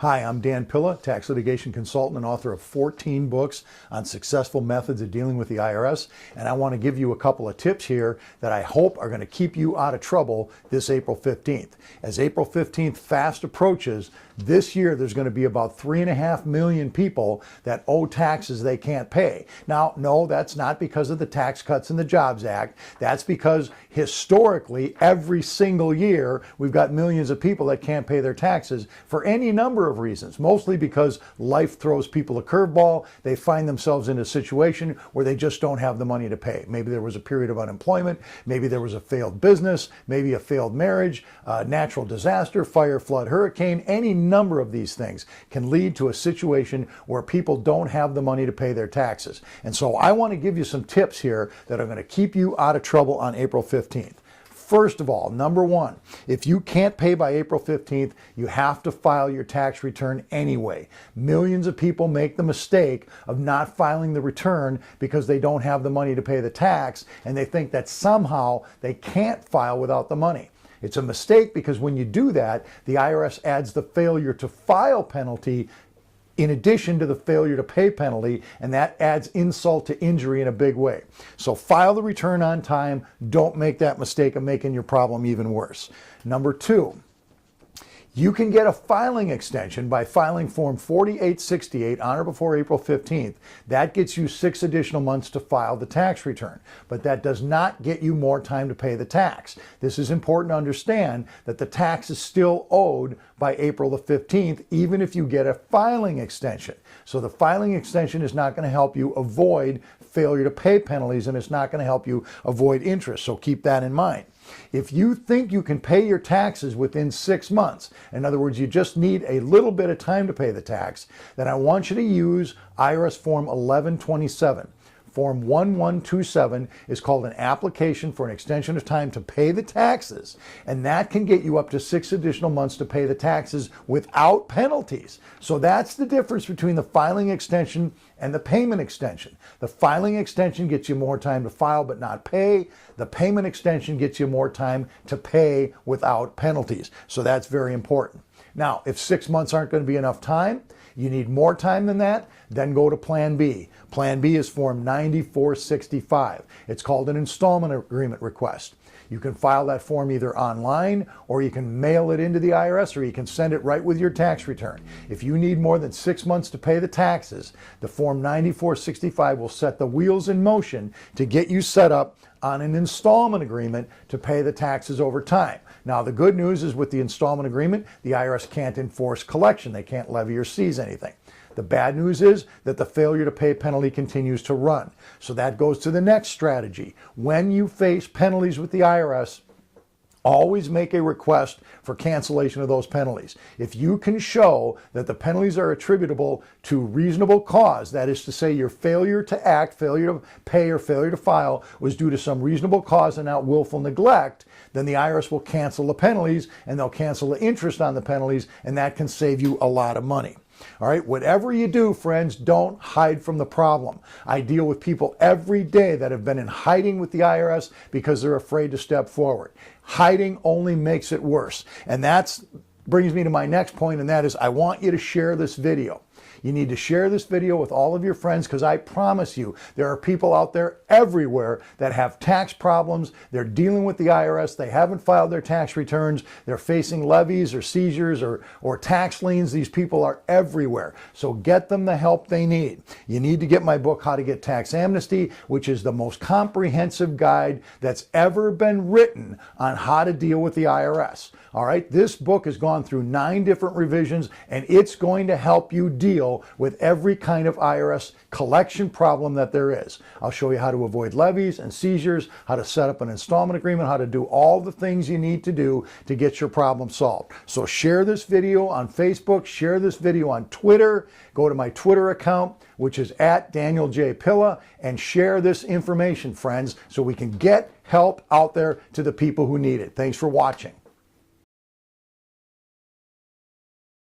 Hi, I'm Dan Pilla, tax litigation consultant and author of 14 books on successful methods of dealing with the IRS. And I want to give you a couple of tips here that I hope are going to keep you out of trouble this April 15th. As April 15th fast approaches, this year there's going to be about 3.5 million people that owe taxes they can't pay. Now, no, that's not because of the Tax Cuts and the Jobs Act. That's because historically, every single year, we've got millions of people that can't pay their taxes for any number of reasons, mostly because life throws people a curveball. They find themselves in a situation where they just don't have the money to pay. Maybe there was a period of unemployment, maybe there was a failed business, maybe a failed marriage, natural disaster, fire, flood, hurricane. Any number of these things can lead to a situation where people don't have the money to pay their taxes. And so I want to give you some tips here that are going to keep you out of trouble on April 15th. First of all, number one, if you can't pay by April 15th, you have to file your tax return anyway. Millions of people make the mistake of not filing the return because they don't have the money to pay the tax, and they think that somehow they can't file without the money. It's a mistake because when you do that, the IRS adds the failure to file penalty in addition to the failure to pay penalty, and that adds insult to injury in a big way. So file the return on time. Don't make that mistake of making your problem even worse. Number two, you can get a filing extension by filing Form 4868 on or before April 15th. That gets you 6 additional months to file the tax return, but that does not get you more time to pay the tax. This is important to understand that the tax is still owed by April the 15th, even if you get a filing extension. So the filing extension is not going to help you avoid failure to pay penalties, and it's not going to help you avoid interest. So keep that in mind. If you think you can pay your taxes within 6 months, in other words, you just need a little bit of time to pay the tax, then I want you to use IRS Form 1127. Form 1127 is called an application for an extension of time to pay the taxes, and that can get you up to 6 additional months to pay the taxes without penalties. So that's the difference between the filing extension and the payment extension. The filing extension gets you more time to file but not pay. The payment extension gets you more time to pay without penalties. So that's very important. Now, if 6 months aren't going to be enough time, you need more time than that, then go to Plan B. Plan B is Form 9465. It's called an Installment Agreement Request. You can file that form either online, or you can mail it into the IRS, or you can send it right with your tax return. If you need more than 6 months to pay the taxes, the Form 9465 will set the wheels in motion to get you set up on an installment agreement to pay the taxes over time. Now, the good news is with the installment agreement, the IRS can't enforce collection. They can't levy or seize anything. The bad news is that the failure to pay penalty continues to run. So that goes to the next strategy. When you face penalties with the IRS, always make a request for cancellation of those penalties. If you can show that the penalties are attributable to reasonable cause, that is to say your failure to act, failure to pay, or failure to file was due to some reasonable cause and not willful neglect, then the IRS will cancel the penalties, and they'll cancel the interest on the penalties, and that can save you a lot of money. All right, whatever you do, friends, don't hide from the problem. I deal with people every day that have been in hiding with the IRS because they're afraid to step forward. Hiding only makes it worse. And that brings me to my next point, and that is I want you to share this video. You need to share this video with all of your friends, because I promise you there are people out there everywhere that have tax problems. They're dealing with the IRS. They haven't filed their tax returns. They're facing levies or seizures or tax liens. These people are everywhere. So get them the help they need. You need to get my book, How to Get Tax Amnesty, which is the most comprehensive guide that's ever been written on how to deal with the IRS. All right, this book has gone through 9 different revisions, and it's going to help you deal with every kind of IRS collection problem that there is. I'll show you how to avoid levies and seizures, how to set up an installment agreement, how to do all the things you need to do to get your problem solved. So share this video on Facebook, share this video on Twitter, go to my Twitter account, which is @DanielJPilla, and share this information, friends, so we can get help out there to the people who need it. Thanks for watching.